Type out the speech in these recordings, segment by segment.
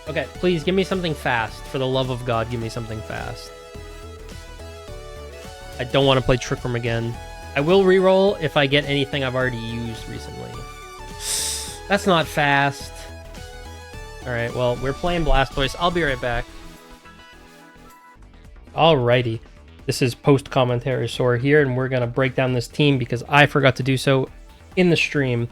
Okay, please give me something fast. For the love of God, give me something fast. I don't want to play Trick Room again. I will reroll if I get anything I've already used recently. That's not fast. Alright, well, we're playing Blastoise. I'll be right back. Alrighty. This is post-commentary Sora here, and we're going to break down this team because I forgot to do so in the stream.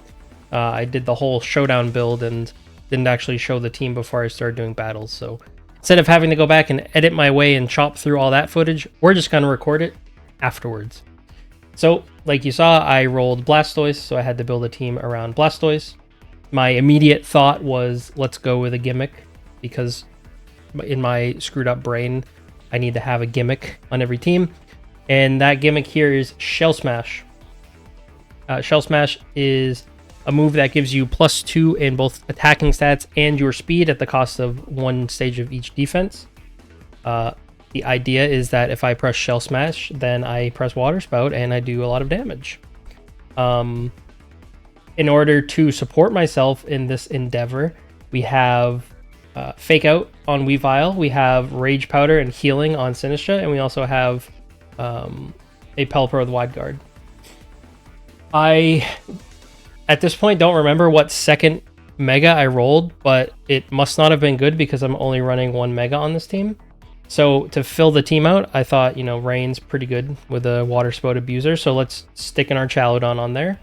I did the whole showdown build and didn't actually show the team before I started doing battles. So instead of having to go back and edit my way and chop through all that footage, we're just going to record it afterwards. So like you saw, I rolled Blastoise, so I had to build a team around Blastoise. My immediate thought was, let's go with a gimmick, because in my screwed up brain, I need to have a gimmick on every team. And that gimmick here is Shell Smash. Shell Smash is a move that gives you +2 in both attacking stats and your speed at the cost of 1 stage of each defense. The idea is that if I press Shell Smash, then I press Water Spout and I do a lot of damage. In order to support myself in this endeavor, we have Fake Out on Weavile, we have Rage Powder and Healing on Sinistcha, and we also have a Pelipper with Wide Guard. I, at this point, don't remember what second Mega I rolled, but it must not have been good because I'm only running 1 Mega on this team. So to fill the team out, I thought, you know, Rain's pretty good with a Water Spout Abuser, so let's stick in our Chalodon on there.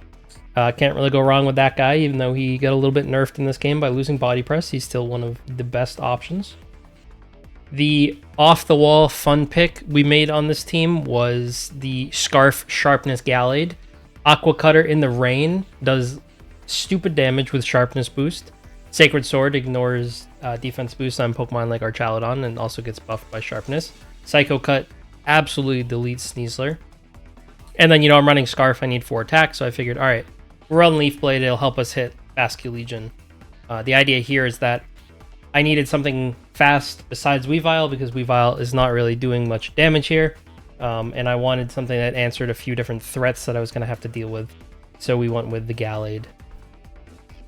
Can't really go wrong with that guy, even though he got a little bit nerfed in this game by losing Body Press. He's still one of the best options. The off-the-wall fun pick we made on this team was the Scarf Sharpness Gallade. Aqua Cutter in the rain does stupid damage with Sharpness boost. Sacred Sword ignores defense boost on Pokemon like our Chalodon and also gets buffed by Sharpness. Psycho Cut absolutely deletes Sneasler. And then, you know, I'm running Scarf. I need 4 attacks, so I figured, all right, we're on Leaf Blade. It'll help us hit Basculegion. The idea here is that I needed something fast besides Weavile because Weavile is not really doing much damage here. And I wanted something that answered a few different threats that I was going to have to deal with. So we went with the Gallade.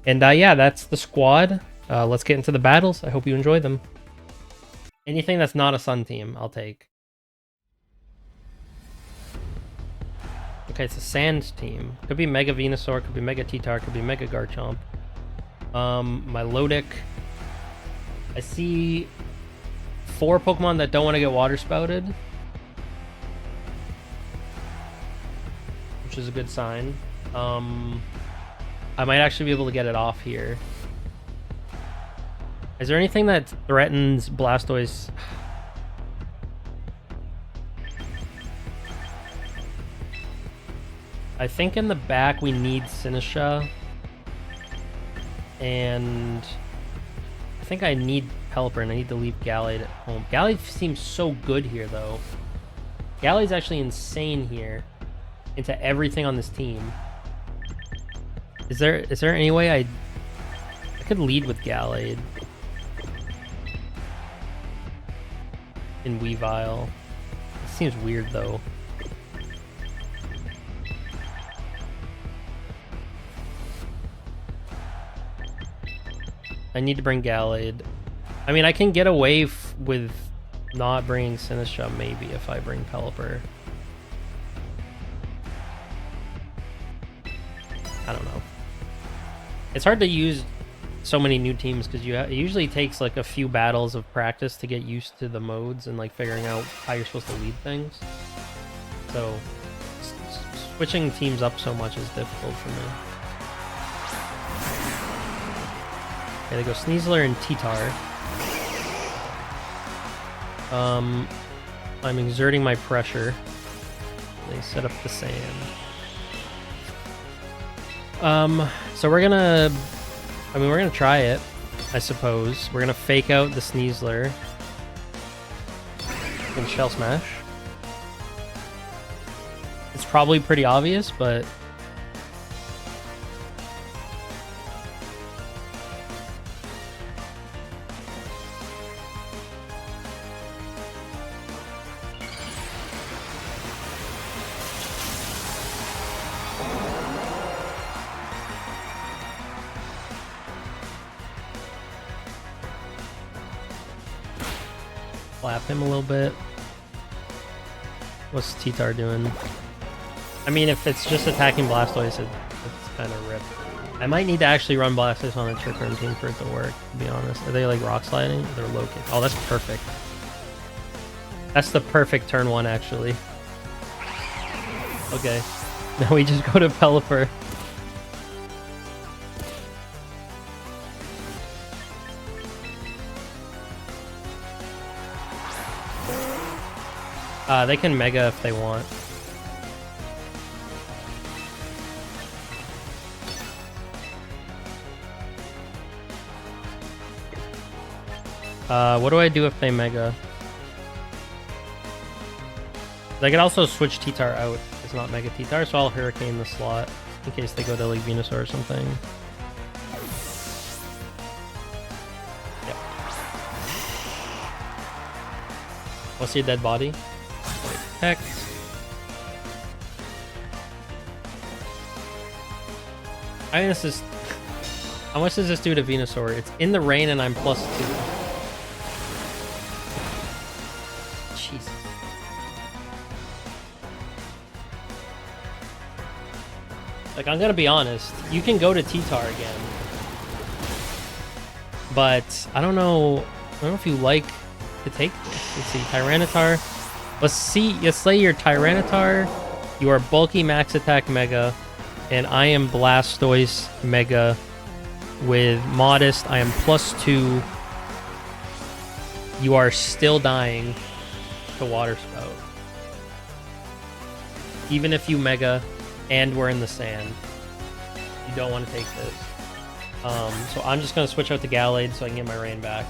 And yeah, that's the squad. Let's get into the battles. I hope you enjoy them. Anything that's not a Sun team, I'll take. Okay, it's a Sand team. Could be Mega Venusaur, could be Mega T-Tar, could be Mega Garchomp. My Lodic. I see 4 Pokemon that don't want to get Water Spouted, which is a good sign. I might actually be able to get it off here. Is there anything that threatens Blastoise? I think in the back we need Sinistcha. And I think I need Pelipper and I need to leave Gallade at home. Gallade seems so good here though. Gallade's actually insane here into everything on this team. Is there any way I could lead with Gallade in Weavile? It seems weird though. I need to bring Gallade. I mean, I can get away with not bringing Sinistcha maybe if I bring Pelipper. I don't know. It's hard to use so many new teams because it usually takes like a few battles of practice to get used to the modes and like figuring out how you're supposed to lead things. So switching teams up so much is difficult for me. Okay, they go Sneasler and T-Tar. I'm exerting my pressure. They set up the sand. So we're gonna try it, I suppose. We're gonna fake out the Sneasler and Shell Smash. It's probably pretty obvious, but clap him a little bit. What's T-Tar doing? I mean, if it's just attacking Blastoise, it's kind of ripped. I might need to actually run Blastoise on a Trick Room team for it to work, to be honest. Are they like rock sliding? They're low kick. Oh, that's perfect. That's the perfect turn one, actually. Okay. Now we just go to Pelipper. They can Mega if they want. What do I do if they Mega? They could also switch T-Tar out. It's not Mega T-Tar, so I'll Hurricane the slot in case they go to like Venusaur or something. Yep. What's your dead body? Hex. I mean, this is... How much does this do to Venusaur? It's in the rain and I'm +2. Jesus. Like, I'm gonna be honest. You can go to T-Tar again. But, I don't know if you like to take this. Let's see, Tyranitar. Let's say you're Tyranitar, you are bulky max attack Mega, and I am Blastoise Mega with Modest. I am +2. You are still dying to Water Spout. Even if you Mega and we're in the sand, you don't want to take this. So I'm just going to switch out to Gallade so I can get my rain back.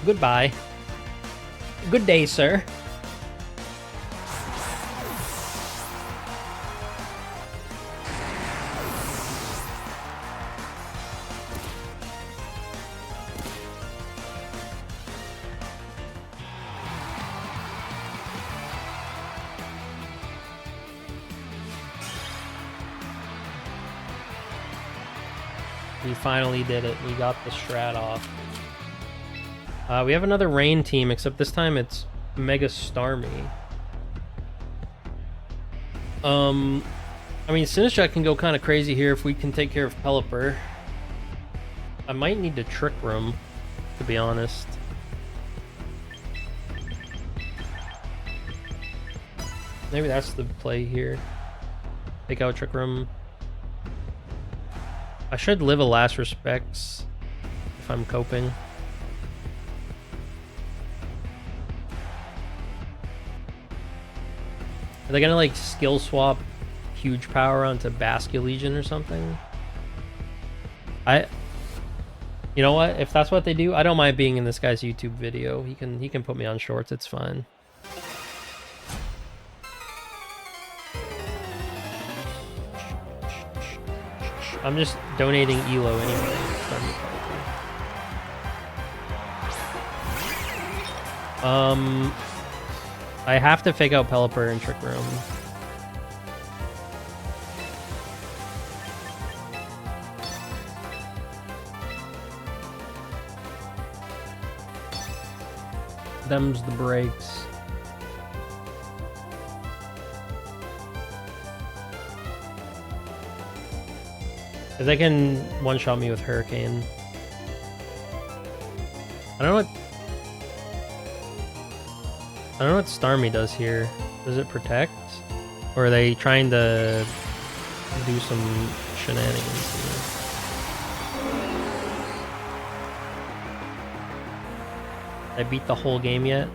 Goodbye. Good day, sir. We finally did it. We got the Strat off. We have another rain team, except this time it's Mega Starmie. I mean, Sinistcha can go kind of crazy here if we can take care of Pelipper. I might need to Trick Room, to be honest. Maybe that's the play here. Take out Trick Room. I should live a Last Respects if I'm coping. Are they gonna like skill swap Huge Power onto Basculegion or something? You know what? If that's what they do, I don't mind being in this guy's YouTube video. He can put me on shorts. It's fine. I'm just donating Elo anyway. I have to fake out Pelipper and Trick Room. Them's the breaks. Because they can one-shot me with Hurricane. I don't know what Starmie does here. Does it protect? Or are they trying to do some shenanigans here? I beat the whole game yet?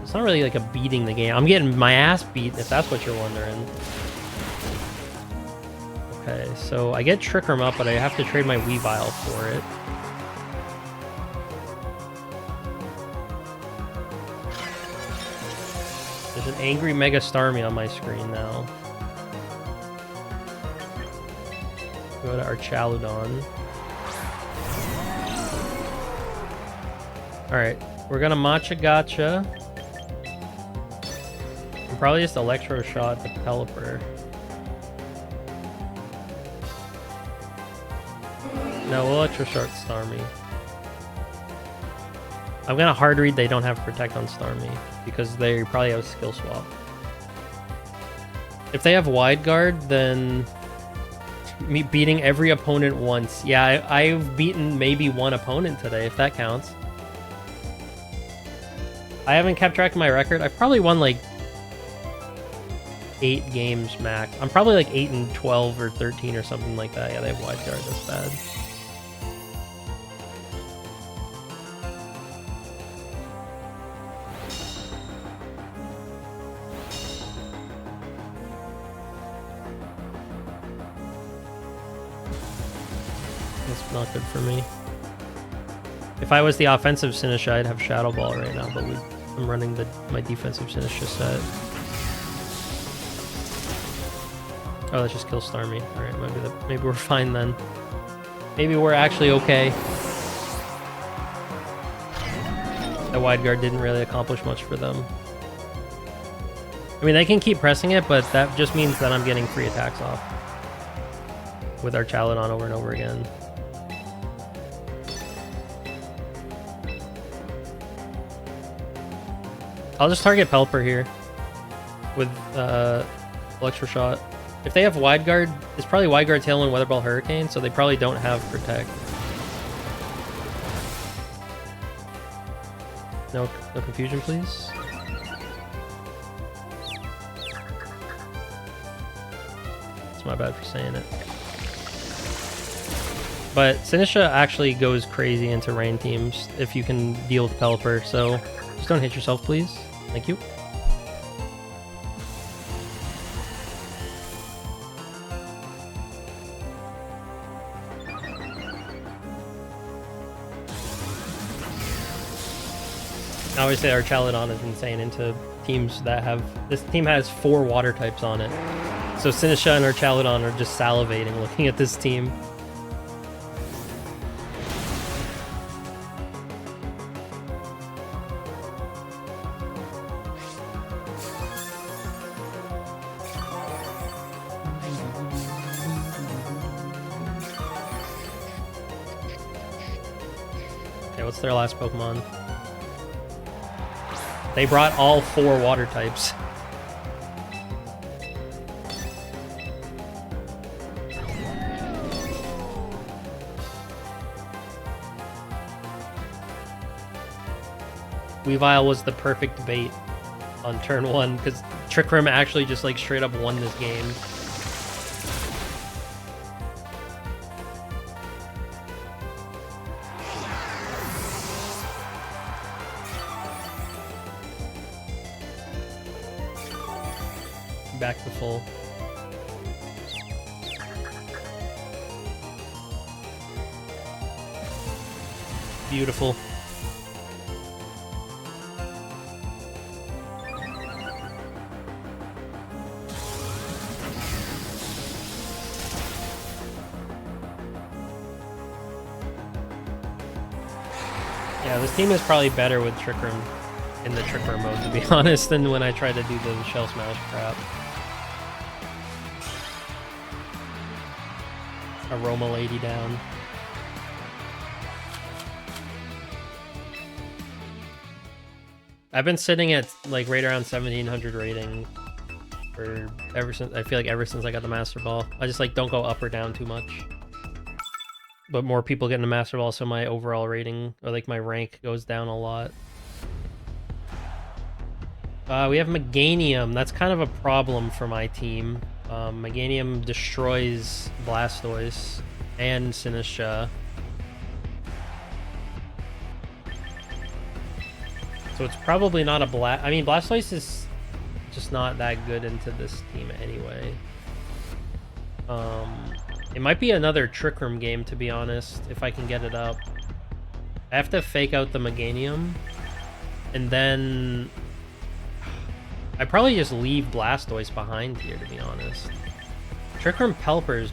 It's not really like a beating the game. I'm getting my ass beat, if that's what you're wondering. Okay, so I get Trick Room up, but I have to trade my Weavile for it. There's an angry Mega Starmie on my screen now. Go to our Chaludon. Alright, we're gonna matcha gotcha. And probably just electro shot the Pelipper. No, we'll electro shot Starmie. I'm gonna hard read they don't have protect on Starmie because they probably have skill swap. If they have wide guard, then me beating every opponent once. Yeah, I've beaten maybe one opponent today, if that counts. I haven't kept track of my record. I've probably won like 8 games max. I'm probably like 8 and 12 or 13 or something like that. Yeah, they have wide guard. That's bad. That's not good for me. If I was the offensive Sinisha, I'd have Shadow Ball right now, but I'm running my defensive Sinisha set. Oh, that just kills Starmie. Alright, maybe we're fine then. Maybe we're actually okay. The wide guard didn't really accomplish much for them. I mean, they can keep pressing it, but that just means that I'm getting free attacks off with our Chaladon over and over again. I'll just target Pelipper here with Electro Shot. If they have wide guard, it's probably wide guard, Tailwind, Weather Ball, Hurricane, so they probably don't have protect. No confusion, please. It's my bad for saying it. But Sinisha actually goes crazy into rain teams if you can deal with Pelipper, so just don't hit yourself, please. Thank you. Obviously, our Chaladon is insane into teams that have... This team has 4 water types on it. So Sinisha and our Chaladon are just salivating looking at this team. Okay, what's their last Pokemon? They brought all 4 water types. Weavile was the perfect bait on turn 1 because Trick Room actually just like straight up won this game. Back to full. Beautiful. Yeah, this team is probably better with Trick Room in the Trick Room mode, to be honest, than when I tried to do the Shell Smash crap. Aroma Lady down. I've been sitting at like right around 1700 rating for ever since I got the Master Ball. I just like don't go up or down too much. But more people get in the Master Ball, so my overall rating or like my rank goes down a lot. We have Meganium. That's kind of a problem for my team. Meganium destroys Blastoise and Sinisha. So it's probably not a I mean, Blastoise is just not that good into this team anyway. It might be another Trick Room game, to be honest, if I can get it up. I have to fake out the Meganium, and then I probably just leave Blastoise behind here, to be honest. Trick Room Pelipper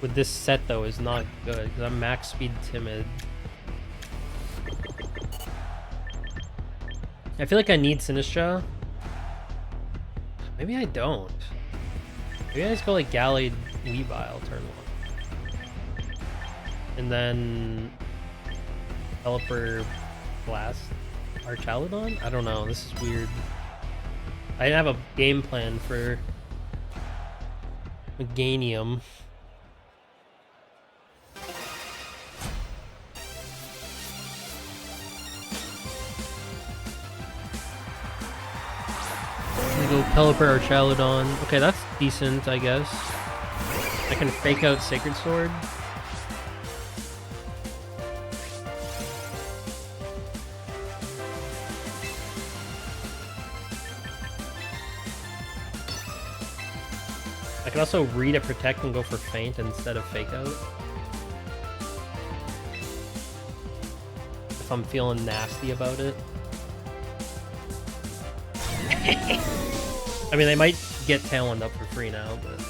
with this set, though, is not good, because I'm max speed timid. I feel like I need Sinistra. Maybe I don't. Maybe I just go like Gallade Weavile turn 1. And then Developer Blast Archaludon? I don't know, this is weird. I didn't have a game plan for Meganium. Go Pelipper or Chaludon. Okay, that's decent, I guess. I can fake out Sacred Sword. I can also read a Protect and go for Feint instead of Fake Out. If I'm feeling nasty about it. I mean, they might get Tailwind up for free now, but...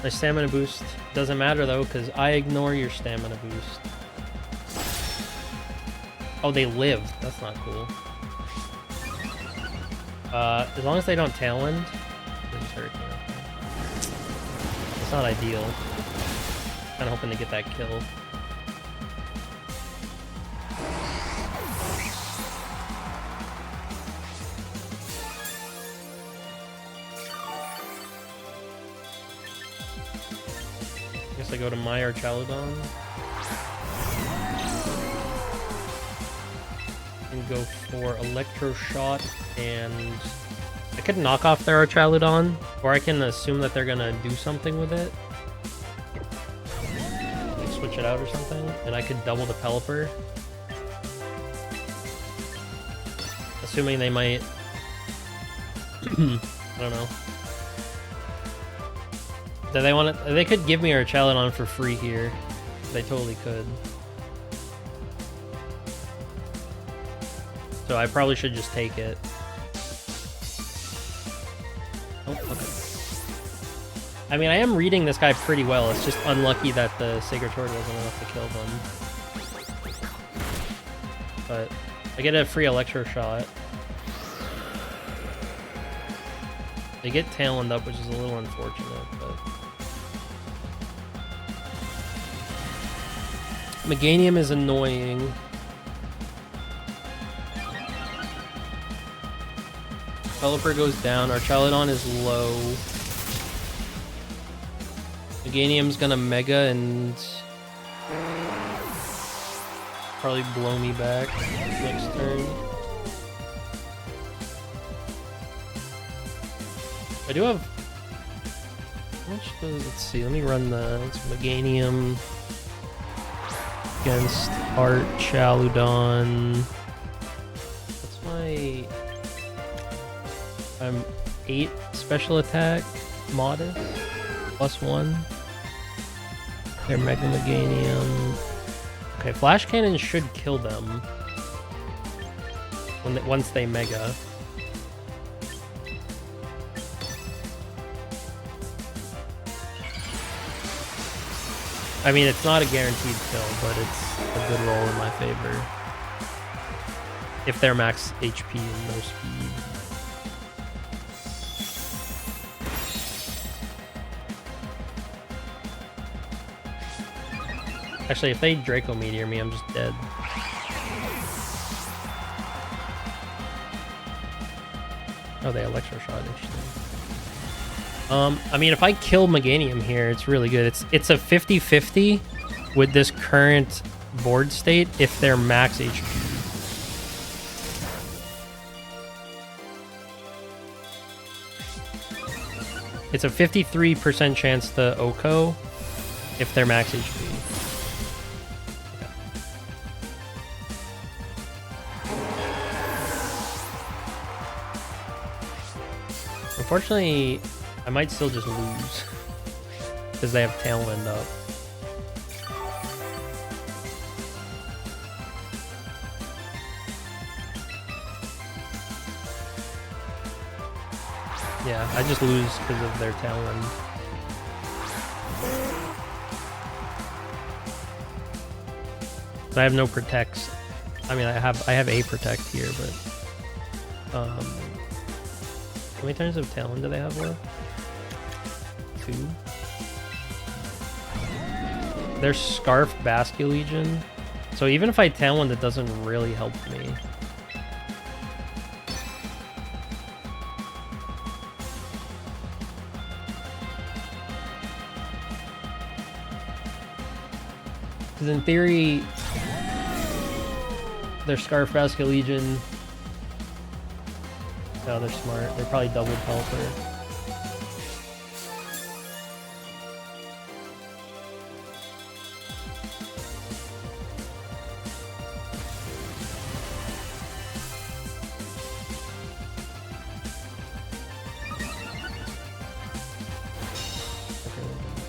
My stamina boost doesn't matter though, because I ignore your stamina boost. Oh, they live. That's not cool. As long as they don't Tailwind... It's not ideal. Kind of hoping to get that kill. I go to my Archaludon and go for Electro Shot, and I could knock off their Archaludon, or I can assume that they're gonna do something with it, like switch it out or something, and I could double the Pelipper, assuming they might. I don't know. Do they want to? They could give me Archaludon for free here. They totally could. So I probably should just take it. Oh, okay. I mean, I am reading this guy pretty well. It's just unlucky that the Sacred Sword wasn't enough to kill them. But I get a free Electro Shot. They get Tailwind up, which is a little unfortunate, but... Meganium is annoying. Pelipper goes down. Archaludon is low. Meganium's gonna Mega and... probably blow me back next turn. I do have... How much does... Let's see, let me run the... It's Meganium... against Archaludon. What's my... I'm 8 special attack, modest, +1. They're Mega Meganium. Okay, Flash Cannon should kill them when once they Mega. I mean, it's not a guaranteed kill, but it's a good roll in my favor. If they're max HP and no speed. Actually, if they Draco Meteor me, I'm just dead. Oh, they Electro Shot, interesting. I mean, if I kill Meganium here, it's really good. It's a 50-50 with this current board state if they're max HP. It's a 53% chance to Oko if they're max HP. Okay. Unfortunately, I might still just lose because they have Tailwind up. Yeah, I just lose because of their Tailwind. I have no protects. I mean, I have a protect here, but how many turns of Talon do they have left? 2. There's Scarf Basque Legion, so even if I Talon, that doesn't really help me. Because in theory, their Scarf Basque Legion. Oh, they're smart. They probably doubled Pelter.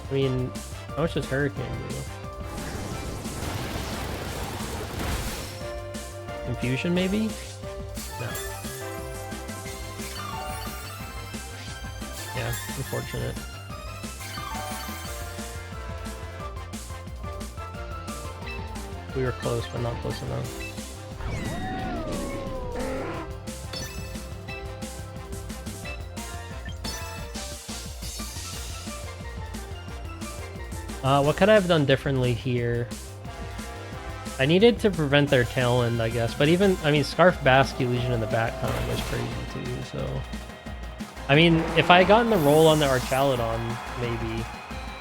I mean, how much does Hurricane do? Confusion, maybe? No. Yeah, unfortunate. We were close, but not close enough. What could I have done differently here? I needed to prevent their tail end, I guess. But even, I mean, Scarf Basque Legion in the back kind of was crazy too, so... I mean, if I had gotten the roll on the Archaludon, maybe,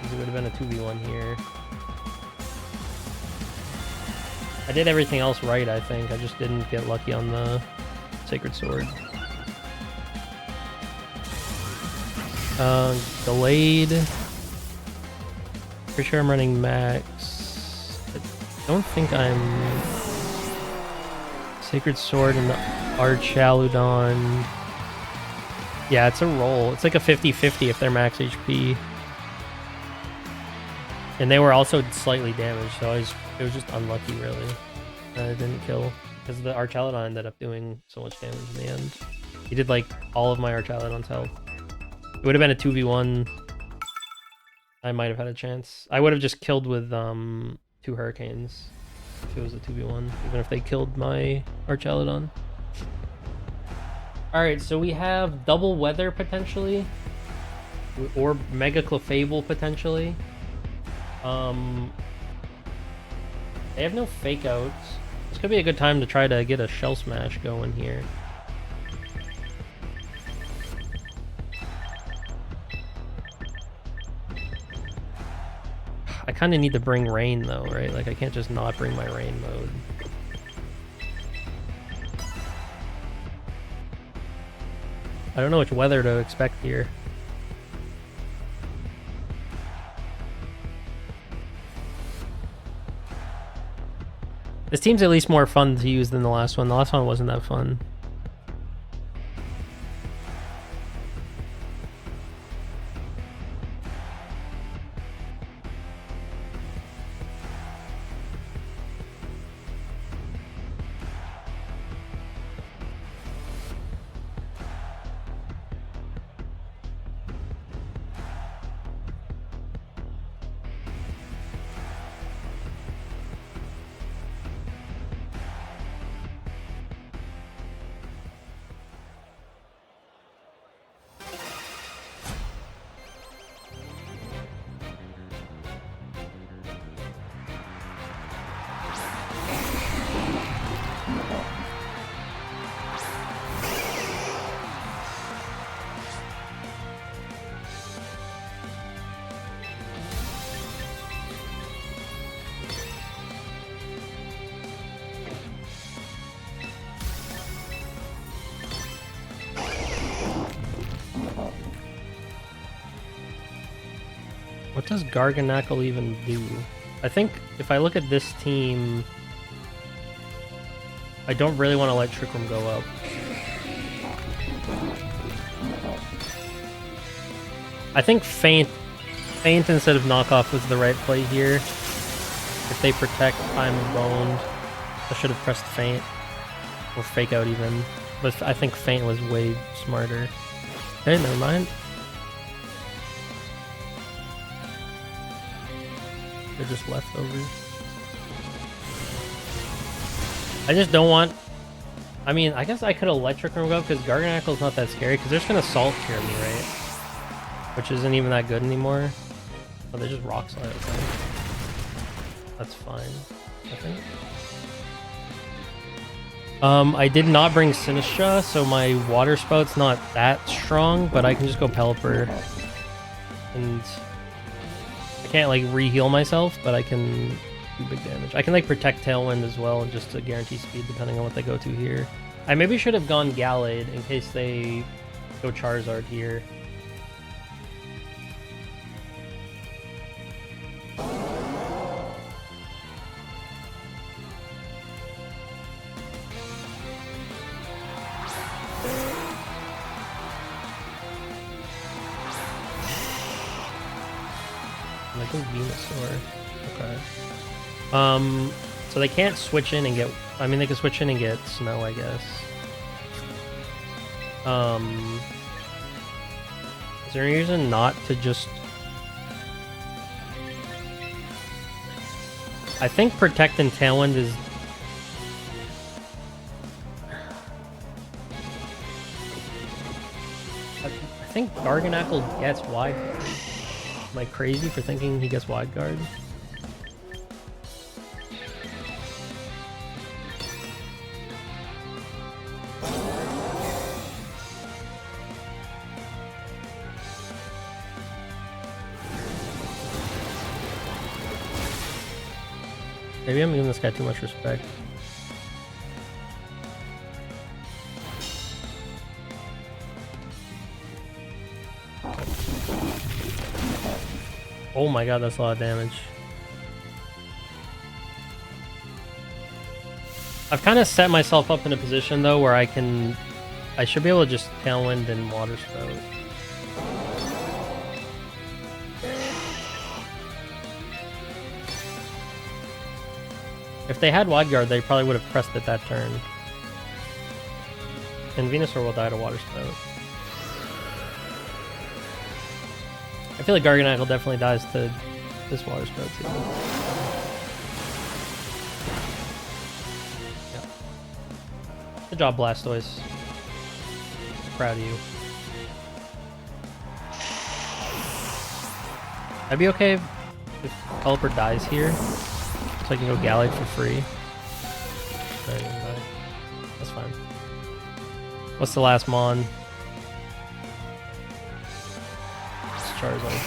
because it would have been a 2v1 here. I did everything else right, I think. I just didn't get lucky on the Sacred Sword. Delayed. Pretty sure I'm running max. I don't think I'm... Sacred Sword and the Archaludon. Yeah, it's a roll. It's like a 50-50 if they're max HP. And they were also slightly damaged, so it was just unlucky, really. I didn't kill. Because the Archaludon ended up doing so much damage in the end. He did, like, all of my Archaludon's health. It would have been a 2v1. I might have had a chance. I would have just killed with 2 Hurricanes if it was a 2v1, even if they killed my Archaludon. Alright, so we have Double Weather potentially, or Mega Clefable potentially. They have no fake outs. This could be a good time to try to get a Shell Smash going here. I kind of need to bring rain though, right? Like I can't just not bring my rain mode. I don't know which weather to expect here. This team's at least more fun to use than the last one. The last one wasn't that fun. What does Garganackle even do? I think if I look at this team, I don't really want to let Trick Room go up. I think Feint instead of Knockoff was the right play here. If they protect, I'm boned. I should have pressed Feint. Or Fake Out even. But I think Feint was way smarter. Okay, never mind. They're just leftovers. I just don't want... I mean, I guess I could Electric Room go because Garganacle's not that scary because they're just going to Salt Cure me, right? Which isn't even that good anymore. Oh, they just Rock Slide. Okay. That's fine, I think. I did not bring Sinistra, so my Water Spout's not that strong, but I can just go Pelipper. And I can't, like, re-heal myself, but I can do big damage. I can, like, protect Tailwind as well, just to guarantee speed, depending on what they go to here. I maybe should have gone Gallade in case they go Charizard here. I think Venusaur. Okay. So they can't switch in and get... I mean, they can switch in and get Snow, I guess. Is there any reason not to just... I think Protect and Tailwind is... I think Garganacl gets Wide Guard. Am I crazy for thinking he gets Wide Guard? Maybe I'm giving this guy too much respect. Oh my god, that's a lot of damage. I've kind of set myself up in a position though where I should be able to just Tailwind and Water Spout. If they had Wide Guard, they probably would have pressed it that turn. And Venusaur will die to Water Spout. I feel like Garganacl definitely dies to this Water Spout too. Yeah. Good job, Blastoise. Proud of you. I'd be okay if Pelipper dies here, so I can go Gallade for free. That's fine. What's the last Mon? Charizard.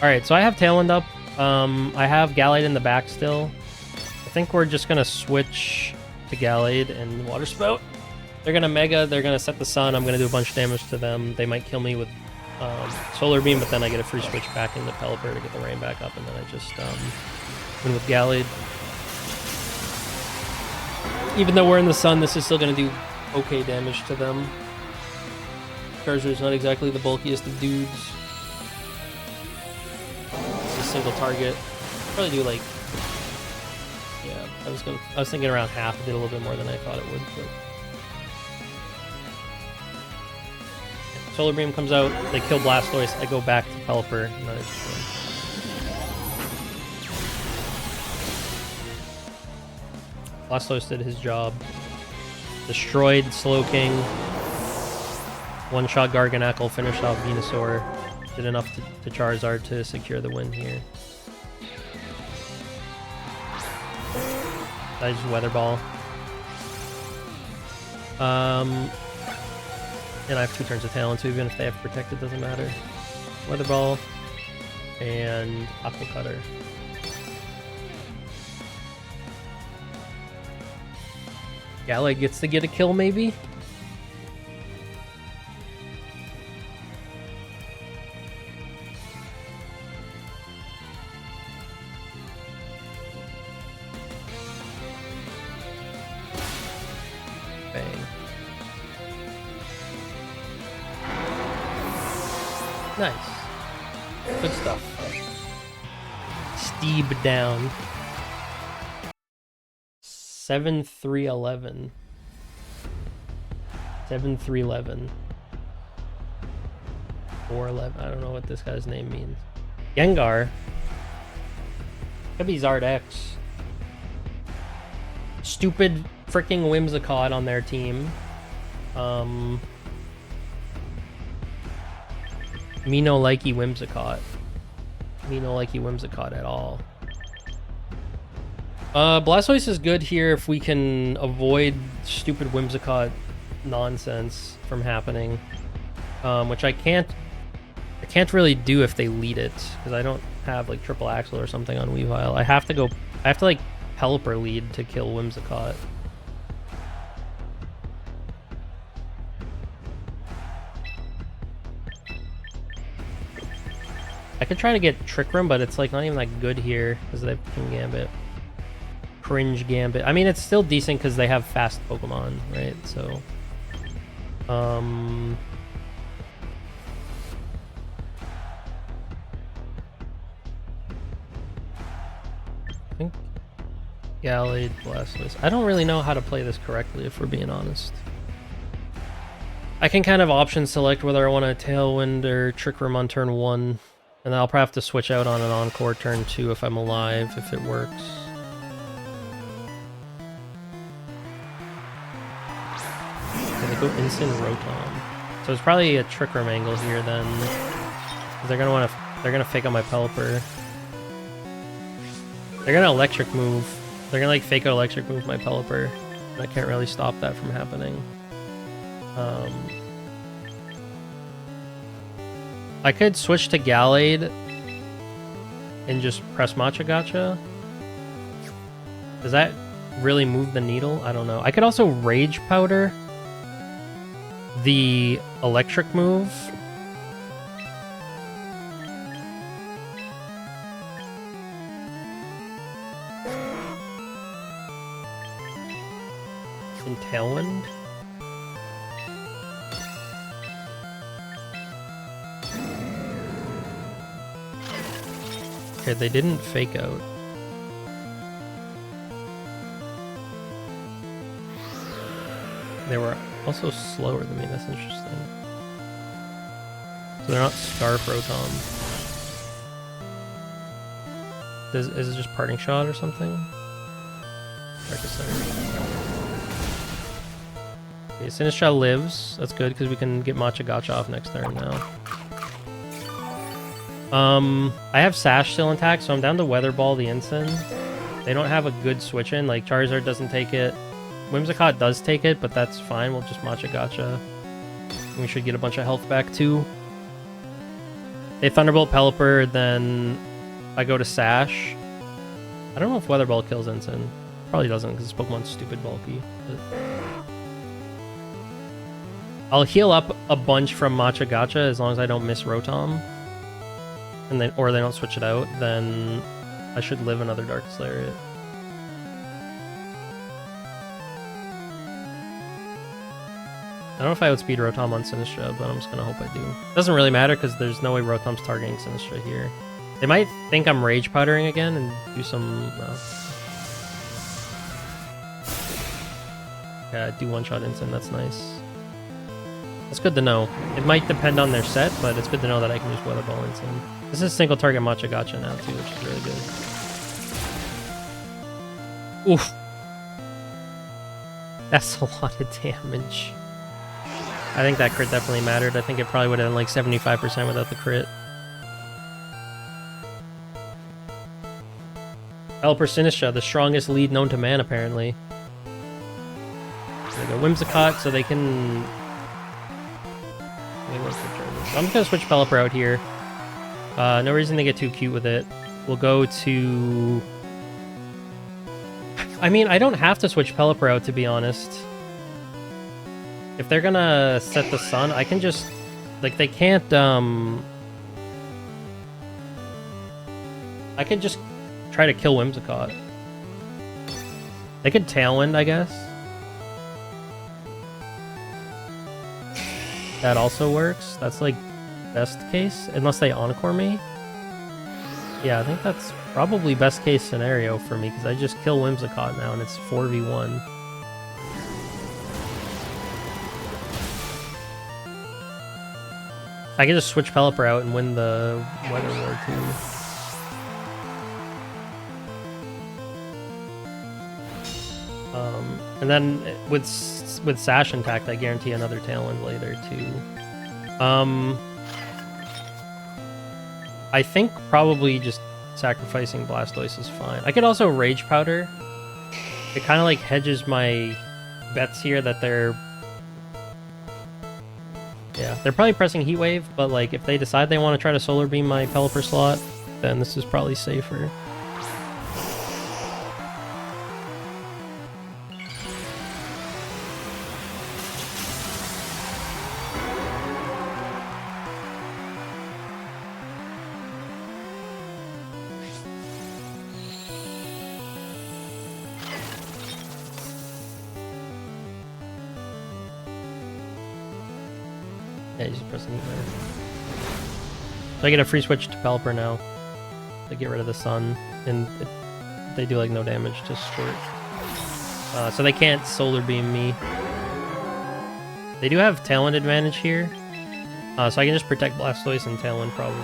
Alright, so I have Tailwind up. I have Gallade in the back still. I think we're just gonna switch to Gallade and Water Spout. They're gonna Mega, they're gonna set the Sun, I'm gonna do a bunch of damage to them. They might kill me with Solar Beam, but then I get a free switch back into Pelipper to get the rain back up, and then I just win with Gallade. Even though we're in the Sun, this is still gonna do okay damage to them. Charizard's not exactly the bulkiest of dudes. It's a single target. Probably do like... Yeah, I was thinking around half. I did a little bit more than I thought it would, but... Solar Beam comes out, they kill Blastoise, I go back to Pelipper, and I just win. Blastoise did his job. Destroyed Slowking. One-shot Garganacl, finished off Venusaur. Did enough to Charizard to secure the win here. I just Weather Ball. And I have 2 turns of Talent, so even if they have Protect, it doesn't matter. Weather Ball and Aqua Cutter. Gallade gets to get a kill, maybe? Bang. Nice. Good stuff. Steeb down. 7-3-11. 7-3-11. 4-11. I don't know what this guy's name means. Gengar. Could be Zard X. stupid freaking Whimsicott on their team. Me no likey Whimsicott. Me no likey Whimsicott at all. Blastoise is good here if we can avoid stupid Whimsicott nonsense from happening. Which I can't really do if they lead it, because I don't have like triple axle or something on Weavile. I have to like Pelipper lead to kill Whimsicott. I could try to get Trick Room, but it's like not even that good here because they have King Gambit. Cringe Gambit. I mean, it's still decent because they have fast Pokemon, right? So, I think Gallade, Blastoise. I don't really know how to play this correctly, if we're being honest. I can kind of option select whether I want to Tailwind or Trick Room on turn 1. And I'll probably have to switch out on an Encore turn 2 if I'm alive, if it works. Okay, they go Instant Rotom. So it's probably a Trick Room angle here then. They're gonna fake out my Pelipper. They're gonna Electric move. They're gonna like fake out Electric move my Pelipper. And I can't really stop that from happening. I could switch to Gallade and just press Matcha Gotcha. Does that really move the needle? I don't know. I could also Rage Powder the Electric move. And Tailwind. Okay, they didn't fake out. They were also slower than me, that's interesting. So they're not Scarf Rotom. Is it just Parting Shot or something? Okay, Sinistcha lives. That's good because we can get Matcha Gotcha off next turn now. I have Sash still intact, so I'm down to Weather Ball the Ensign. They don't have a good switch in, like Charizard doesn't take it. Whimsicott does take it, but that's fine. We'll just Matcha Gotcha. We should get a bunch of health back too. They Thunderbolt Pelipper, then I go to Sash. I don't know if Weather Ball kills Ensign. Probably doesn't because this Pokemon's stupid bulky. But I'll heal up a bunch from Matcha Gotcha as long as I don't miss Rotom. And then, or they don't switch it out, then I should live another Darkest Lariat. I don't know if I outspeed Rotom on Sinistcha, but I'm just gonna hope I do. Doesn't really matter because there's no way Rotom's targeting Sinistcha here. They might think I'm Rage Powdering again and do some... yeah, do one-shot Instant, that's nice. That's good to know. It might depend on their set, but it's good to know that I can just Weather Ball Instant. This is single target Matcha Gotcha now too, which is really good. Oof. That's a lot of damage. I think that crit definitely mattered. I think it probably would have been like 75% without the crit. Pelipper Sinistcha, the strongest lead known to man apparently. They go Whimsicott so they can... I'm just gonna switch Pelipper out here. No reason to get too cute with it. We'll go to... I mean, I don't have to switch Pelipper out, to be honest. If they're gonna set the sun, I can just... like, they can't, I could just try to kill Whimsicott. They could Tailwind, I guess. That also works. That's like best case, unless they Encore me. Yeah, I think that's probably best case scenario for me because I just kill Whimsicott now and it's 4v1. I can just switch Pelipper out and win the Weather War too. And then with Sash intact, I guarantee another Tailwind later too. I think probably just sacrificing Blastoise is fine. I could also Rage Powder. It kind of like hedges my bets here that they're... Yeah, they're probably pressing Heat Wave, but like if they decide they want to try to Solar Beam my Pelipper slot, then this is probably safer. Yeah, you just press Heat Wave. So I get a free switch to Pelipper now. To get rid of the Sun, and they do like no damage to short. So they can't Solar Beam me. They do have Tailwind advantage here. So I can just protect Blastoise and Tailwind probably.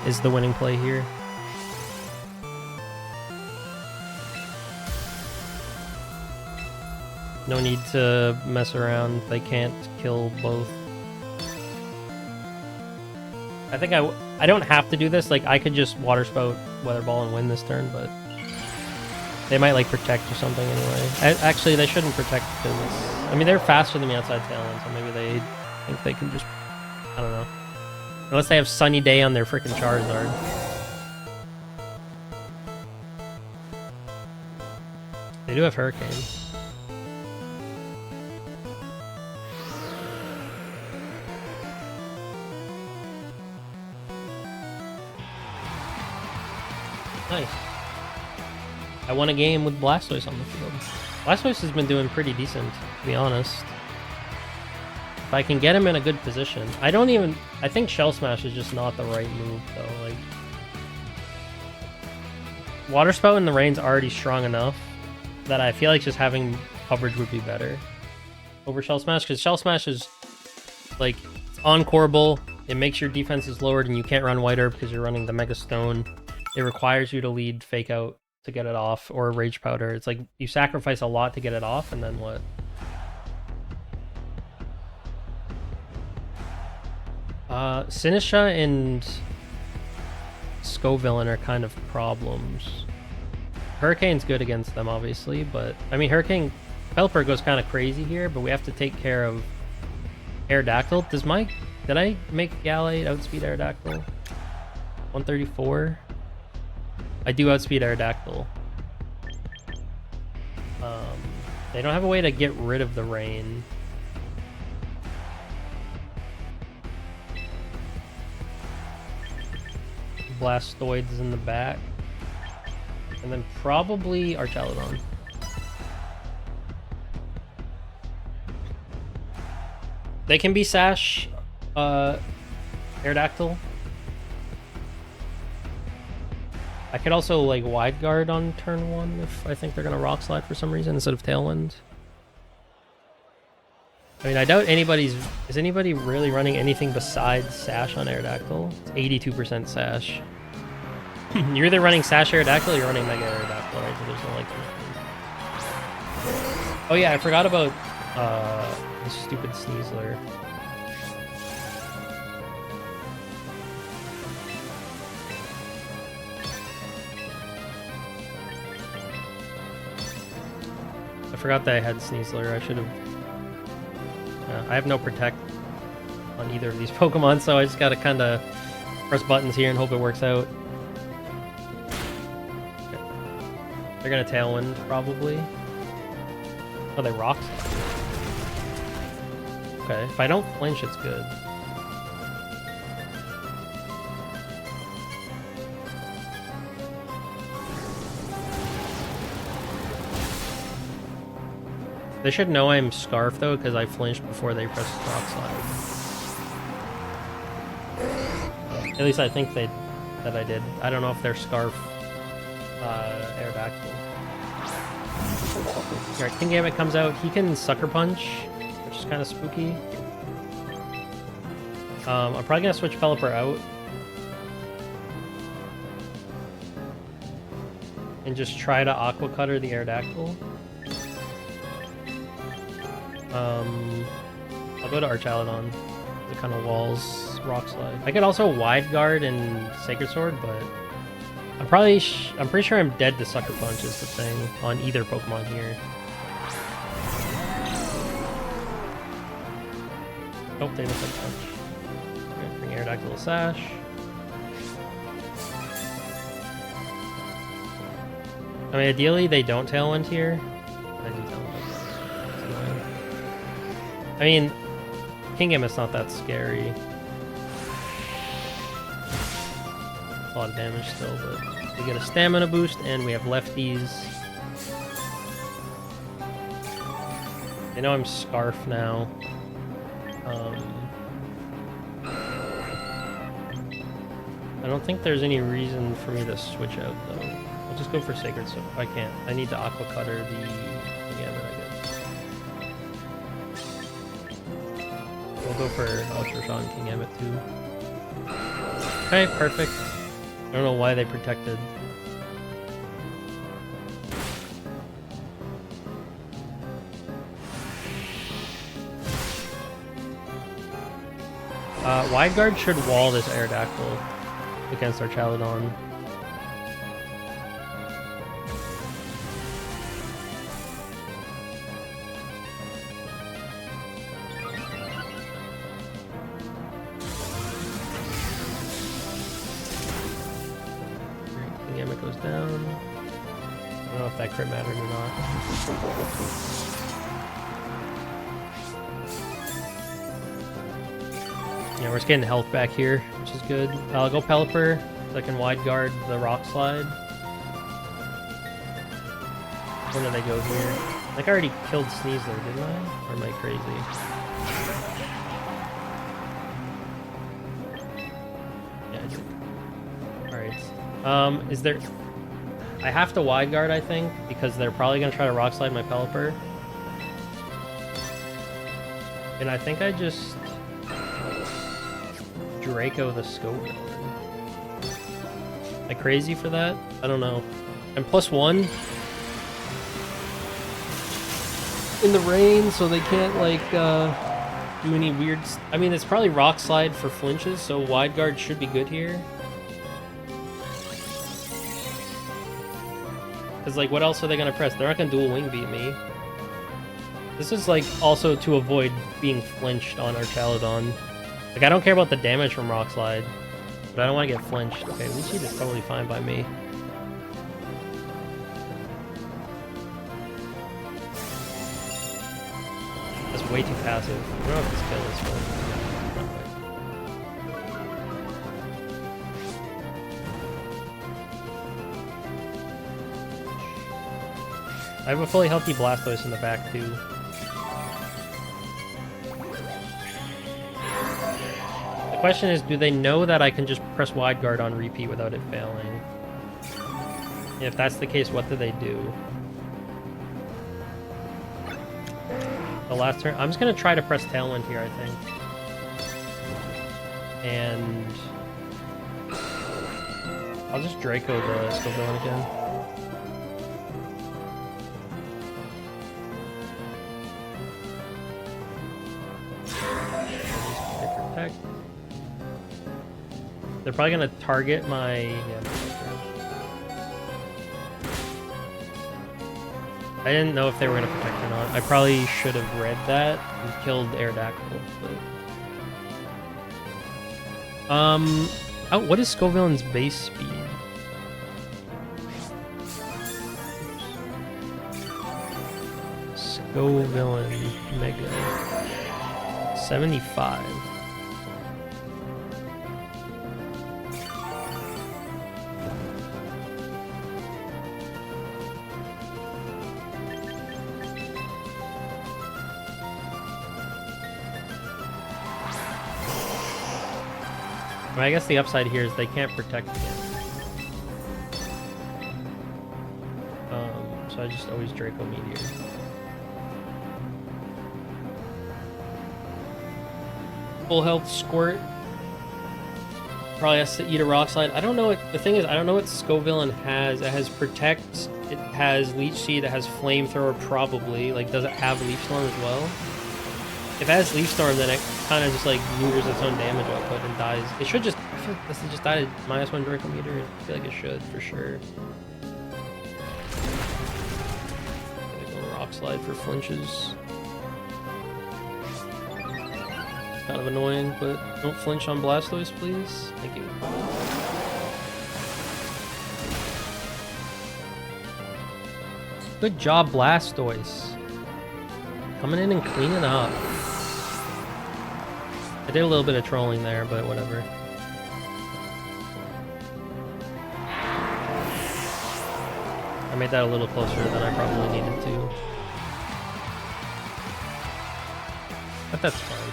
Is the winning play here. No need to mess around. They can't kill both. I think I don't have to do this. Like, I could just Water Spout, Weather Ball, and win this turn, but they might, like, protect or something anyway. Actually, they shouldn't protect because... I mean, they're faster than me outside Tailwind, so maybe they think they can just... I don't know. Unless they have Sunny Day on their freaking Charizard. They do have Hurricane. Nice. I won a game with Blastoise on the field. Blastoise has been doing pretty decent, to be honest. If I can get him in a good position. I think Shell Smash is just not the right move, though. Like, Water Spout in the rain's already strong enough that I feel like just having coverage would be better over Shell Smash, because Shell Smash is, like, it's on-coreable, it makes your defenses lowered, and you can't run White Herb because you're running the Mega Stone. It requires you to lead Fake Out to get it off, or Rage Powder. It's like you sacrifice a lot to get it off, and then what? Sinisha and Scovillain are kind of problems. Hurricane's good against them, obviously, but I mean, Pelipper goes kind of crazy here, but we have to take care of Aerodactyl. Did I make Gallade outspeed Aerodactyl? 134. I do outspeed Aerodactyl. They don't have a way to get rid of the rain. Blastoids in the back. And then probably Archaludon. They can be Sash, Aerodactyl. I could also, like, Wide Guard on turn 1 if I think they're going to Rock Slide for some reason instead of Tailwind. I mean, I doubt is anybody really running anything besides Sash on Aerodactyl? It's 82% Sash. You're either running Sash Aerodactyl or you're running Mega Aerodactyl, right? So there's no, like... Oh yeah, I forgot about the stupid Sneasler. I forgot that I had Sneasler. I should have... I have no Protect on either of these Pokemon, so I just gotta kind of press buttons here and hope it works out. Okay. They're gonna Tailwind, probably. Oh, they Rock Slide. Okay, if I don't flinch, it's good. They should know I'm Scarf, though, because I flinched before they pressed Rock Slide. At least I think that I did. I don't know if they're Scarf Aerodactyl. Alright, Kingambit comes out. He can Sucker Punch, which is kind of spooky. I'm probably going to switch Pelipper out. And just try to Aqua Cutter the Aerodactyl. I'll go to Archaladon. The kind of walls, rock slide. I could also wide guard and Sacred Sword, but I'm pretty sure I'm dead to Sucker Punch is the thing on either Pokemon here. Oh, they don't Sucker Punch. Okay, bring Aerodactyl Sash. I mean, ideally they don't Tailwind here. I do Tailwind. I mean, Kingambit's not that scary. A lot of damage still, but we get a stamina boost and we have lefties. I know I'm Scarf now. I don't think there's any reason for me to switch out though. I'll just go for Sacred Sword. I can't. I need to Aqua Cutter the Gambit, I guess. We'll go for Ultra Shot and Kingambit too. Okay, perfect. I don't know why they protected. Wide Guard should wall this Aerodactyl against our Chaladon. Gambit goes down. I don't know if that crit mattered or not. Yeah, we're just getting health back here, which is good. I'll go Pelipper, so I can wide guard the Rock Slide. Where did I go here? I think I already killed Sneasler, didn't I? Or am I crazy? Yeah, I did. Alright. Is there... I have to wide guard, I think, because they're probably going to try to Rock Slide my Pelipper. And I think I just... Draco the Scope. Am I crazy for that? I don't know. I'm +1 in the rain, so they can't like do any weird. I mean, it's probably Rock Slide for flinches, so wide guard should be good here. Because like, what else are they gonna press? They're not gonna dual wing beat me. This is like also to avoid being flinched on our Chaladon. Like, I don't care about the damage from Rock Slide, but I don't want to get flinched. Okay, Leech is totally fine by me. That's way too passive. I don't know if this kill is fun. I have a fully healthy Blastoise in the back, too. The question is, do they know that I can just press wide guard on repeat without it failing? If that's the case, what do they do? The last turn, I'm just gonna try to press Tailwind here, I think. And I'll just Draco the Scovillain again. Protect. They're probably gonna target my... Yeah, I didn't know if they were gonna protect or not. I probably should have read that and killed Aerodactyl. But... Oh, what is Scovillain's base speed? Scovillain Mega 75. I guess the upside here is they can't protect again. So I just always Draco Meteor. Full health Squirt. Probably has to eat a Rock Slide. I don't know what the thing is. I don't know what Scovillain has. It has Protect. It has Leech Seed. It has Flamethrower. Probably. Like, does it have Leaf Storm as well? if it has Leaf Storm, then it kind of just like neuters its own damage output and dies. It should just, I feel like this just died at -1 vertical meter. I feel like it should for sure. Rock slide for flinches. It's kind of annoying, but don't flinch on Blastoise, please. Thank you. Good job, Blastoise. Coming in and cleaning up. I did a little bit of trolling there, but whatever. I made that a little closer than I probably needed to. But that's fine.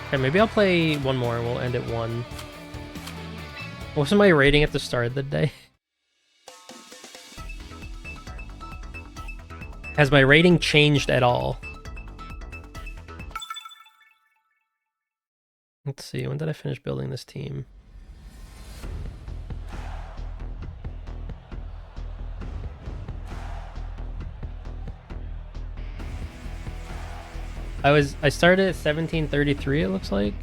Okay, maybe I'll play one more and we'll end at 1. What was my rating at the start of the day? Has my rating changed at all? Let's see, when did I finish building this team? I started at 1733, it looks like.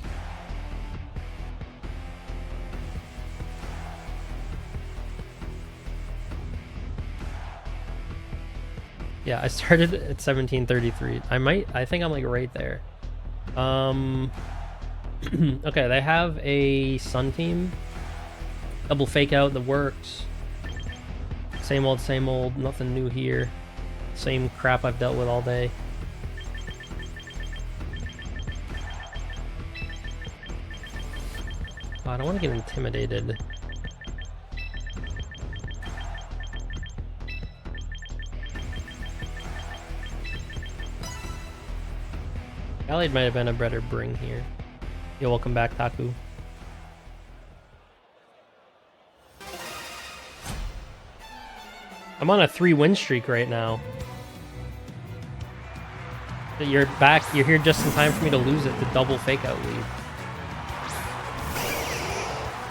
Yeah, I started at 1733. I think I'm like right there. Okay, they have a Sun team. Double fake out, the works. Same old, nothing new here. Same crap I've dealt with all day. Oh, I don't want to get intimidated. Allied might have been a better bring here. Yo, welcome back, Taku. I'm on a 3-win streak right now. You're back. You're here just in time for me to lose it. The double fake out lead.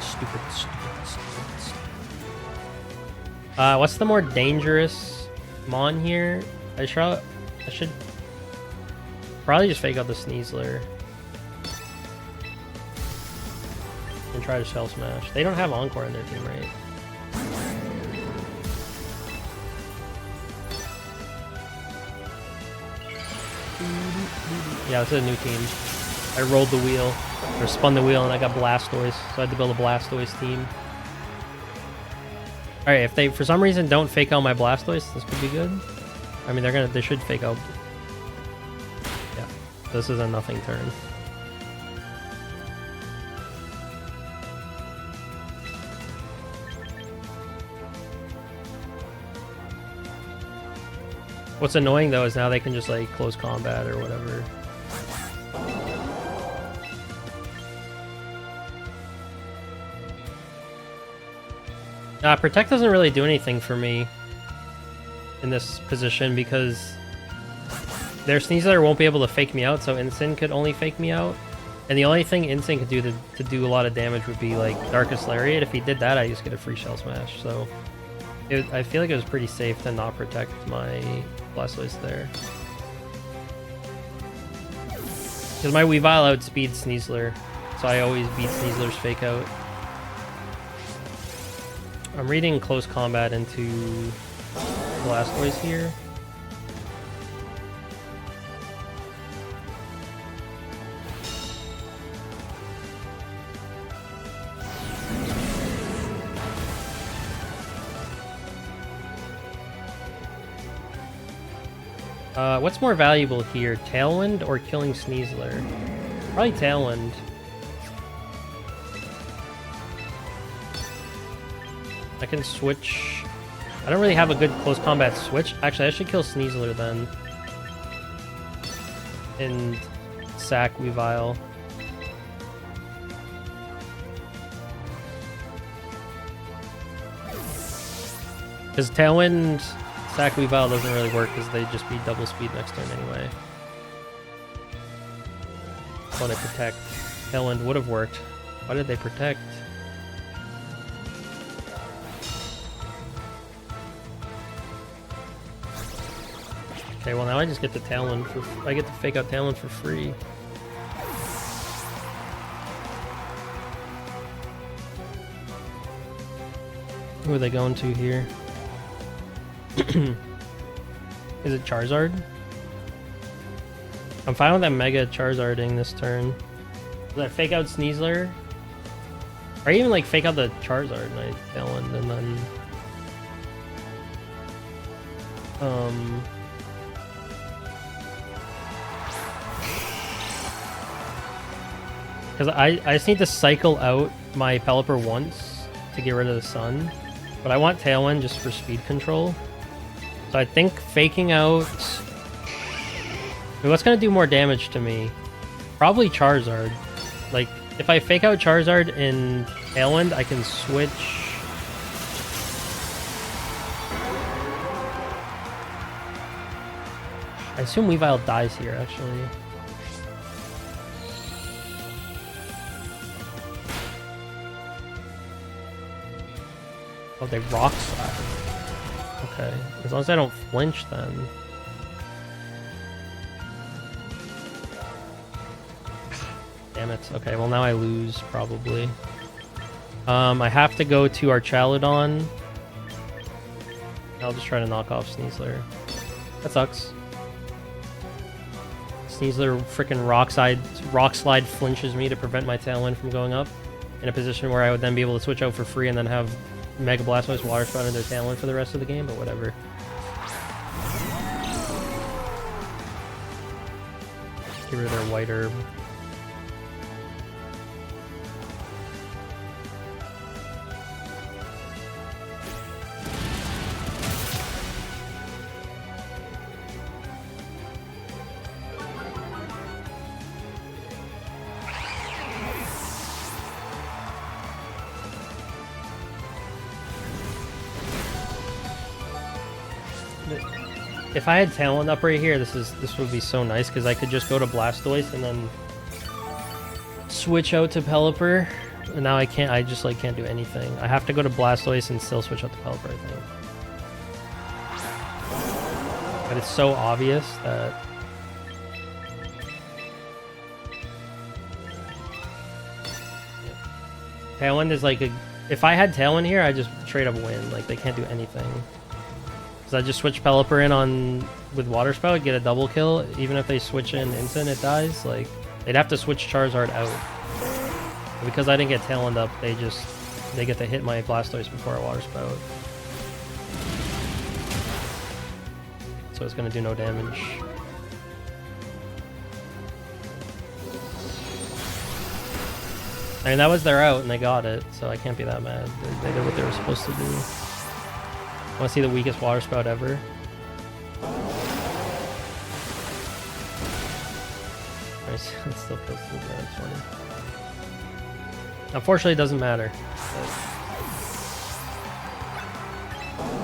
Stupid. What's the more dangerous mon here? I should probably just fake out the Sneasler and try to Shell Smash. They don't have Encore in their team, right? Yeah, this is a new team. I rolled the wheel, or spun the wheel, and I got Blastoise, so I had to build a Blastoise team. Alright, if they, for some reason, don't fake out my Blastoise, this could be good. I mean, they should fake out. Yeah, this is a nothing turn. What's annoying, though, is now they can just, like, close combat or whatever. Protect doesn't really do anything for me in this position because their Sneasler won't be able to fake me out, so Instinct could only fake me out. And the only thing Instinct could do to do a lot of damage would be, like, Darkest Lariat. If he did that, I just get a free Shell Smash, so I feel like it was pretty safe to not protect my Blastoise there. Because my Weavile outspeeds Sneasler, so I always beat Sneasler's fake out. I'm reading close combat into Blastoise here. What's more valuable here, Tailwind or killing Sneasler? Probably Tailwind. I can switch. I don't really have a good close combat switch. Actually, I should kill Sneasler then. And sack Weavile. Because Tailwind, sack Weavile doesn't really work because they just beat double speed next turn anyway. Want to protect. Tailwind would have worked. Why did they protect? Okay, well now I just get the Talon for... I get to fake out Talon for free. Who are they going to here? Is it Charizard? I'm fine with that Mega Charizarding this turn. Does I fake out Sneasler? Or even like fake out the Charizard and I Talon and then... Because I just need to cycle out my Pelipper once to get rid of the Sun. But I want Tailwind just for speed control. So I think faking out... What's going to do more damage to me? Probably Charizard. Like, if I fake out Charizard in Tailwind, I can switch... I assume Weavile dies here, actually. Oh, they Rock Slap. Okay. As long as I don't flinch, then. Damn it. Okay, well now I lose, probably. I have to go to our Chaludon. I'll just try to knock off Sneasler. That sucks. Sneasler frickin' Rock Slide flinches me to prevent my Tailwind from going up. In a position where I would then be able to switch out for free and then have Mega Blastoise, Water Spout, and their Tailwind for the rest of the game, but whatever. Get rid of their White Herb. If I had Talon up right here, this would be so nice because I could just go to Blastoise and then switch out to Pelipper. And now I can't. I just like can't do anything. I have to go to Blastoise and still switch out to Pelipper, I think. But it's so obvious that. Tailwind is like a. If I had Tailwind here, I just straight up win. Like they can't do anything. Because I just switch Pelipper in on with Water Spout, get a double kill. Even if they switch in Instant, it dies. Like they'd have to switch Charizard out. But because I didn't get Tailwind up, they get to hit my Blastoise before I Water Spout. So it's gonna do no damage. I mean that was their out and they got it, so I can't be that mad. They did what they were supposed to do. Want to see the weakest Water Spout ever? Nice. It still kills through there. That's funny. Unfortunately, it doesn't matter.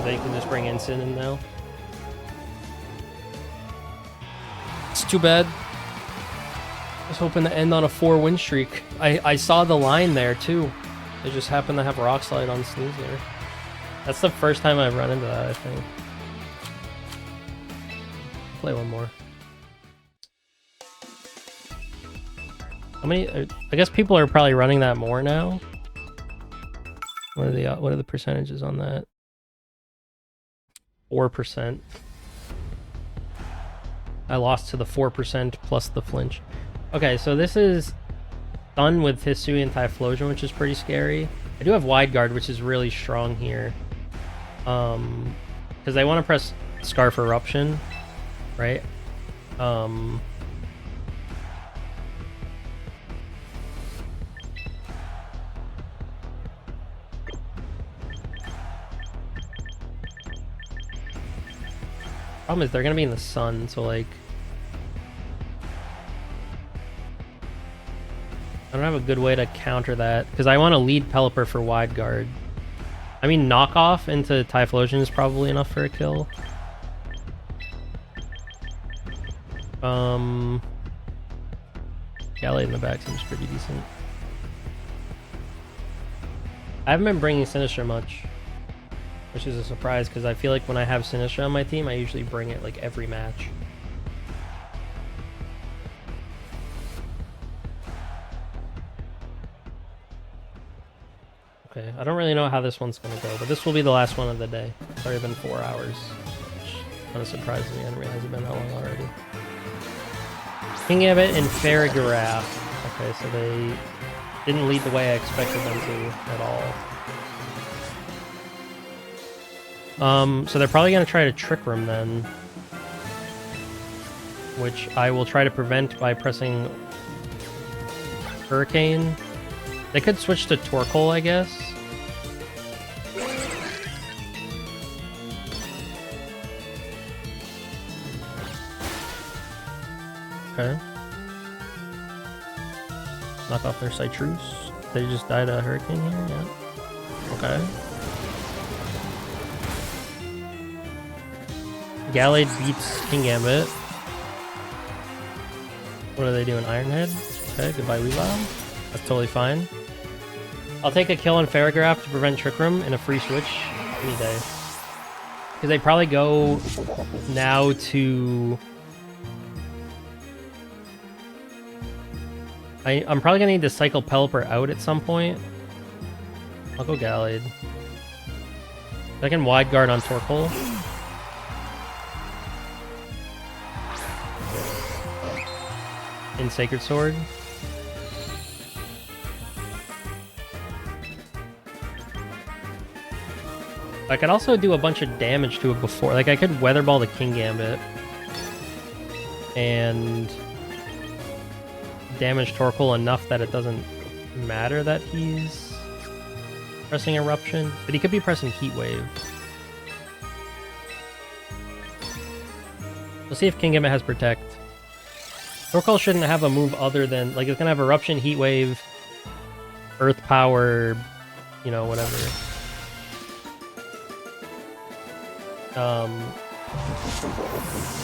They can just bring Instant in now. It's too bad. I was hoping to end on a 4-win streak. I saw the line there too. They just happened to have Rock Slide on Sneasler. That's the first time I've run into that, I think. Play one more. How many? I guess people are probably running that more now. What are the percentages on that? 4%. I lost to the 4% plus the flinch. Okay, so this is done with Hisuian Typhlosion, which is pretty scary. I do have Wide Guard, which is really strong here. Because they want to press Scarf Eruption, right? Problem is they're gonna be in the sun, so like I don't have a good way to counter that because I want to lead Pelipper for Wide Guard. I mean, knockoff into Typhlosion is probably enough for a kill. Gallade in the back seems pretty decent. I haven't been bringing Sinister much. which is a surprise because I feel like when I have Sinistra on my team, I usually bring it like every match. Okay, I don't really know how this one's gonna go, but this will be the last one of the day. It's already been 4 hours, which kind of surprised me. I didn't realize it'd been that long already. King Gambit and Farigiraf. Okay, so they didn't lead the way I expected them to at all. So they're probably gonna try to Trick Room then, which I will try to prevent by pressing Hurricane. They could switch to Torkoal, I guess. Okay. Knock off their Citrus. They just died a Hurricane here, yeah. Okay. Gallade beats King Gambit. What are they doing? Ironhead? Okay, goodbye Weavile. That's totally fine. I'll take a kill on Farigiraf to prevent Trick Room in a free switch any day. Because they probably go now to... I'm probably going to need to cycle Pelipper out at some point. I'll go Gallade. I can Wide Guard on Torkoal. In Sacred Sword. I could also do a bunch of damage to it before. Like, I could Weather Ball the King Gambit. And damage Torkoal enough that it doesn't matter that he's pressing Eruption. But he could be pressing Heat Wave. We'll see if King Gambit has Protect. Torkoal shouldn't have a move other than... Like, it's gonna have Eruption, Heat Wave, Earth Power, you know, whatever.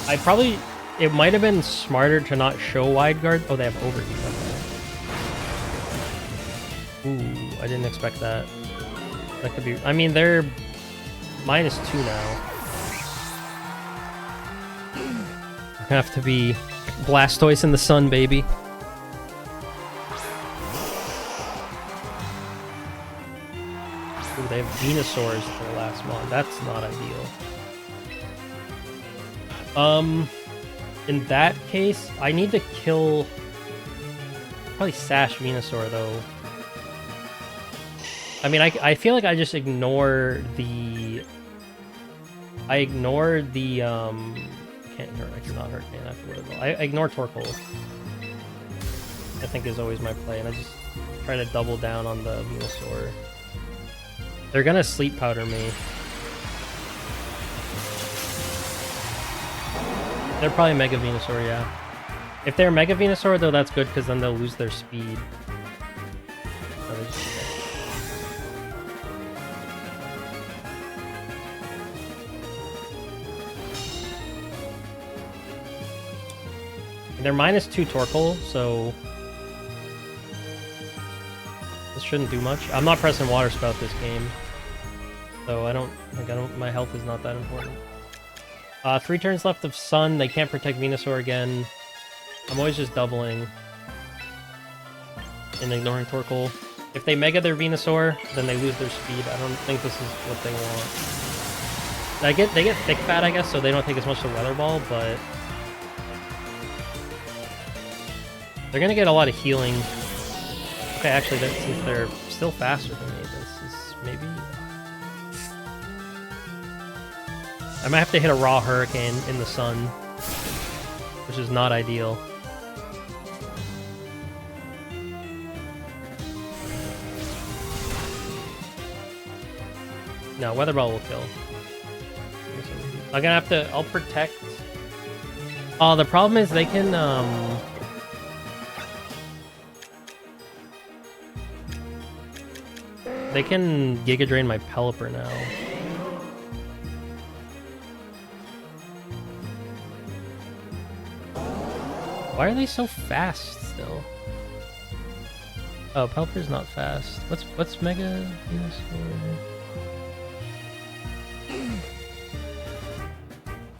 I probably... It might have been smarter to not show Wide Guard. Oh, they have Overheat. Okay. Ooh, I didn't expect that. That could be... I mean, they're -2 now. Gonna have to be Blastoise in the sun, baby. Ooh, they have Venusaurs for the last one. That's not ideal. In that case, I need to kill... Probably Sash Venusaur, though. I mean, I feel like I just ignore the... I ignore the, I cannot Hurricane after Weather. I ignore Torkoal. I think is always my play, and I just try to double down on the Venusaur. They're gonna Sleep Powder me. They're probably Mega Venusaur, yeah. If they're Mega Venusaur, though, that's good, because then they'll lose their speed. So they just... They're -2 Torkoal, so this shouldn't do much. I'm not pressing Water Spout this game, so my health is not that important. 3 turns left of Sun. They can't protect Venusaur again. I'm always just doubling and ignoring Torkoal. If they Mega their Venusaur, then they lose their speed. I don't think this is what they want. They get Thick Fat, I guess, so they don't take as much to Weather Ball, but they're gonna get a lot of healing. Okay, actually, since they're still faster than me, this is maybe... I might have to hit a raw Hurricane in the sun, which is not ideal. No, Weather Ball will kill. I'm gonna have to... I'll protect... Oh, the problem is they can, they can Giga Drain my Pelipper now. Why are they so fast still? Oh, Pelipper's not fast. What's Mega Venusaur?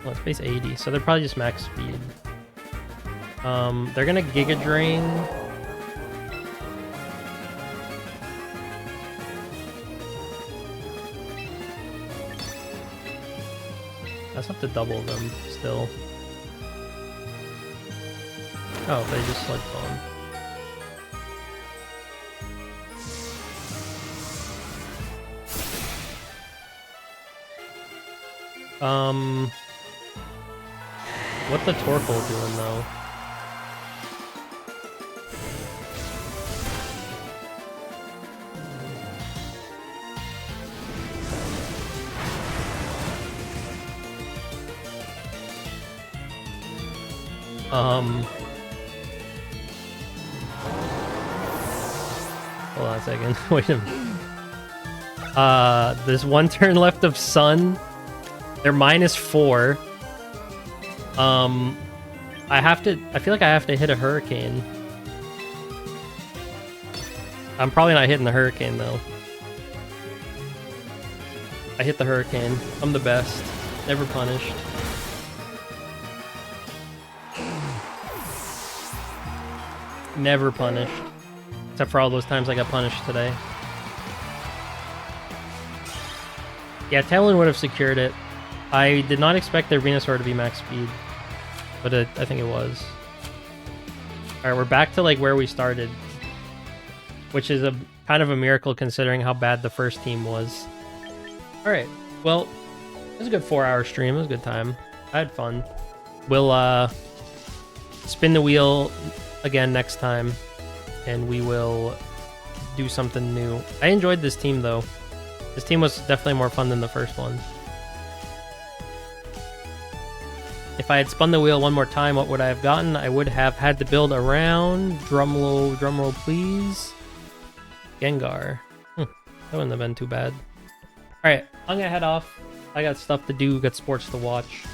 Well, it's base 80, so they're probably just max speed. They're gonna Giga Drain. I just have to double them still. Oh, they just Sludge Bomb. What the Torkoal doing though? Hold on a second. Wait a minute. There's one turn left of Sun. They're -4. I feel like I have to hit a Hurricane. I'm probably not hitting the Hurricane though. I hit the Hurricane. I'm the best. Never punished. Never punished. Except for all those times I got punished today. Yeah, Talon would have secured it. I did not expect their Venusaur to be max speed. But I think it was. Alright, we're back to like where we started. Which is a kind of a miracle considering how bad the first team was. Alright, well, it was a good 4-hour stream. It was a good time. I had fun. We'll spin the wheel again next time. And we will do something new. I enjoyed this team though. This team was definitely more fun than the first one. If I had spun the wheel one more time, what would I have gotten? I would have had to build around, drumroll please, Gengar. That wouldn't have been too bad. Alright, I'm gonna head off. I got stuff to do, got sports to watch.